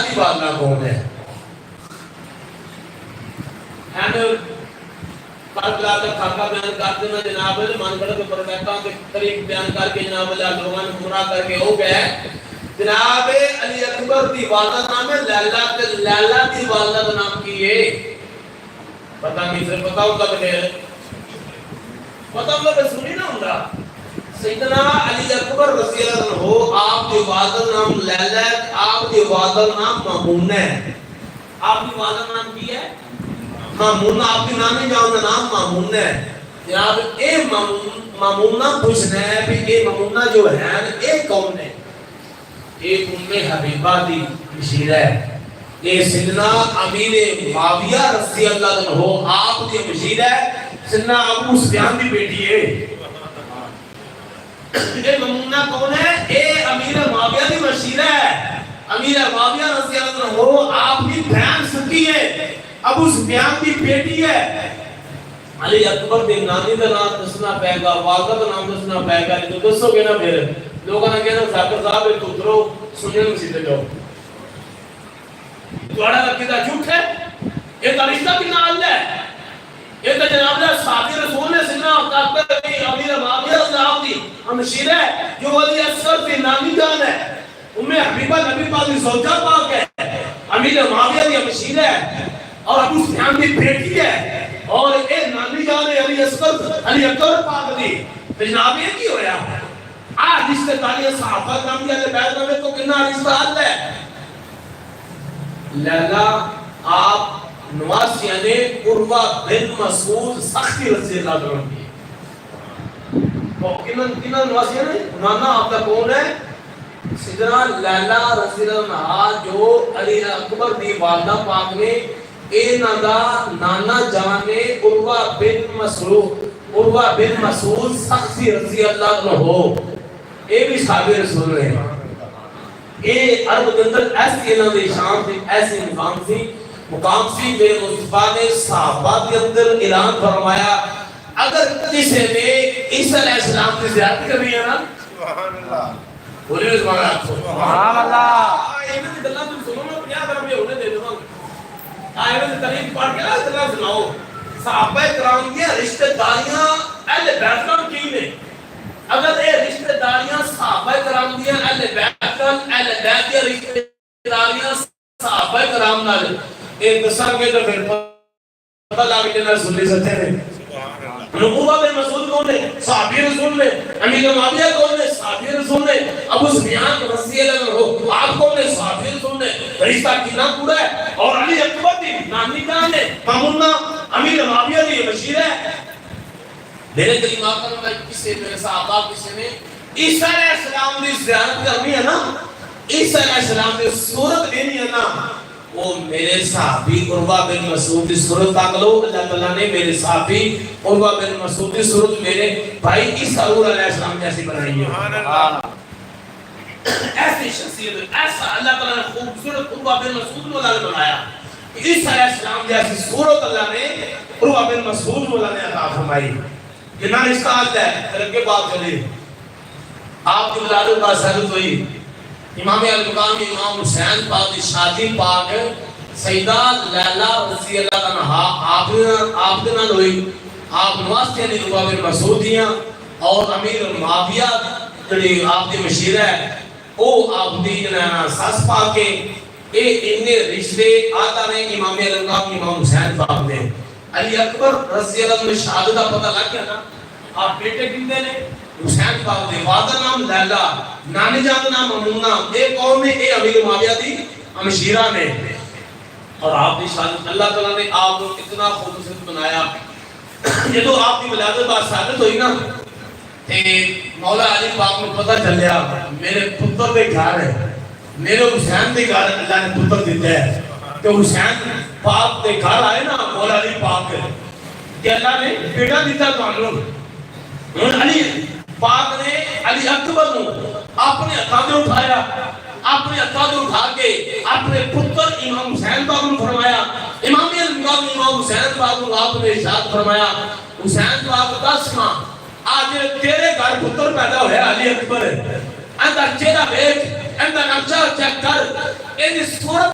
کی والدہ کون ہے؟ کربلا کا خاکہ بیان کرتے ہیں جناب مان گڑھ کے پرویتوں کے طریق بیان کر کے جناب اللہ لوگوں گمراہ کر کے ہو گئے جناب علی اکبر دی والدہ نام ہے لیلا تے لیلا دی والدہ کا نام کی ہے پتہ نہیں پھر پتہ ہوگا بغیر پتہ ہوگا سنی نہ ہوگا سیدنا علی اکبر رضی اللہ عنہ آپ دی والدہ نام لیلا ہے آپ دی والدہ نام مامونہ ہے آپ دی والدہ نام کی ہے مامونہ آپ کی نامی جاؤں نام مامونہ ہے جناب اے مامونہ پوچھنا ہے بھی اے مامونہ جو ہے اے کون ہے ایک حبیبہ دی مشیرہ ہے یہ سیدنا امیر معاویہ رضی اللہ عنہ آپ دی مشیرہ ہے سیدنا ابو سفیان دی بیٹی ہے یہ مامونہ کون ہے اے امیر معاویہ دی مشیرہ ہے امیر معاویہ رضی اللہ عنہ آپ کی بہن سکی ہے ابو سفیان کی بیٹی ہے علی اکبر دے نانی دا نام دسنا پے گا والدہ دا نام دسنا پے گا تو دسو گے نا پھر لوگوں نے کہنا ذاکر صاحب تو اترو سننے مسیدے جاؤ تھوڑا عقیدہ جھوٹ ہے یہ تو رشتہ کتنا اللہ ہے یہ تو جناب اللہ صحابی رسول نے سنا اکبر کی امیر معاویہ رضی اللہ دی ہمشیرہ ہے جو علی اکبر کی نانی جان ہے حبیبہ نبی پاک کی زوجہ پاک ہے امیر معاویہ کی ہمشیرہ ہے اور ابو سفیان کی بیٹی ہے اور اے نانی جان علی اکبر پاک دی جناب یہ کی ہویا آج رشتہ داریاں صحابہ نام دیا بیت میں تو کتنا رشتہ حل ہے لیلا آپ نواسیہ نے عروہ بن مسعود سختی رضی اللہ عنہ کی کنہ نواسیہ نے نانا آپ کا کون ہے سیدنا لیلا رضی اللہ عنہ جو علی اکبر دی والدہ پاک نے اے نانا جانے عروہ بن مسعود سختی رضی اللہ عنہ اے بھی صحابی رسول ہے اے عرب کے اندر ایسی انہوں نے شان تھی ایسی مقام سی میرے مصطفیٰ نے صحابہ کے اندر اعلان فرمایا اگر کسی نے عیسیٰ علیہ السلام کی زیارت کرنی ہے نا سبحان اللہ بولیے سبحان اللہ ایمان دی گلاں تم سنو نا 50 درہم یہ ہونے دے دوں ایمان دی تاریخ پڑھ کے نا سناؤ صحابہ کرام کی رشتہ داریاں اہل بیت نام کی نے اگر یہ رشتہ داریاں صحابہ کرام دیا اہل بیت دیا رشتہ داریاں صحابہ کرام نال ایک دساں گے تو پھر پتہ لگ جانا سنی سکتے ہیں عروہ بن مسعود کون ہے صحابی رسول نے امیر معاویہ کون ہے صحابی رسول نے ابو سفیان رضی اللہ عنہ آپ کون ہے صحابی رسول نے رشتہ کتنا پورا ہے اور علی اکبر دی نانی جان ہے مامونہ امیر معاویہ دی مشیرہ ہے میرے کلمات کا میں کسی میرے صحابہ کسی نے عیسیٰ علیہ السلام دی زیارت کرنی ہے نا عیسیٰ علیہ السلام دی صورت لینی ہے نا وہ میرے صحابی عروہ بن مسعود کی صورت تاکلو اللہ تعالیٰ نے میرے صحابی عروہ بن مسعود کی صورت میرے بھائی عیسیٰ علیہ السلام جیسی بنائی ہے ایسی شخصیت ایسا اللہ تعالیٰ نے خوبصورت عروہ بن مسعود مولا نے بنایا عیسیٰ علیہ السلام جیسی صورت اللہ نے عروہ بن مسعود مولا نے عطا فرمائی کتنا رشتہ حل ہے پھر کے بعد چلے آپ کی ولادت کا ثابت ہوئی امام المقام امام حسین پاک کی شادی پاک سیدہ لیلا رضی اللہ عنہ آپ کے نال ہوئی آپ نواسیہ نے عروہ بن مسعود دیاں اور امیر معاویہ جڑی آپ کی مشیرہ ہے او آپ دی ساس پاک کے اے اننے رشتے آتا نے امام المقام امام حسین پاک نے علی اکبر رضی اللہ عنہ شہادت کا پتہ لگ گیا نا آپ بیٹے کتنے نے حسین پاک دے والدہ نام لیلا نانی جان نام مامونہ اے کون نے اے امیر معاویہ دی ہمشیرہ نے اور آپ دی شہادت اللہ تعالیٰ نے آپ کو اتنا خوبصورت بنایا یہ تو آپ کی ولادت بات ثابت ہوئی نا تے مولا علی پاک کو پتہ چلیا میرے پتر دے گھر ہے میرے حسین دے گھر اللہ نے پتر دیتا ہے کہ حسین پاک دے گھر آئے نا مولا علی پاک کہ اللہ نے بیٹا دیتا تو علی پاک نے علی اکبر کو اپنے ہاتھوں میں اٹھایا اپنے ہاتھوں میں اٹھا کے اپنے پتر امام حسین پاک کو فرمایا امام حسین پاک کو آپ نے ارشاد فرمایا حسین پاک دس ماہ آج تیرے گھر پتر پیدا ہویا علی اکبر ہے اندر چہرہ دیکھ اندر نام چیک کر، یہ صورت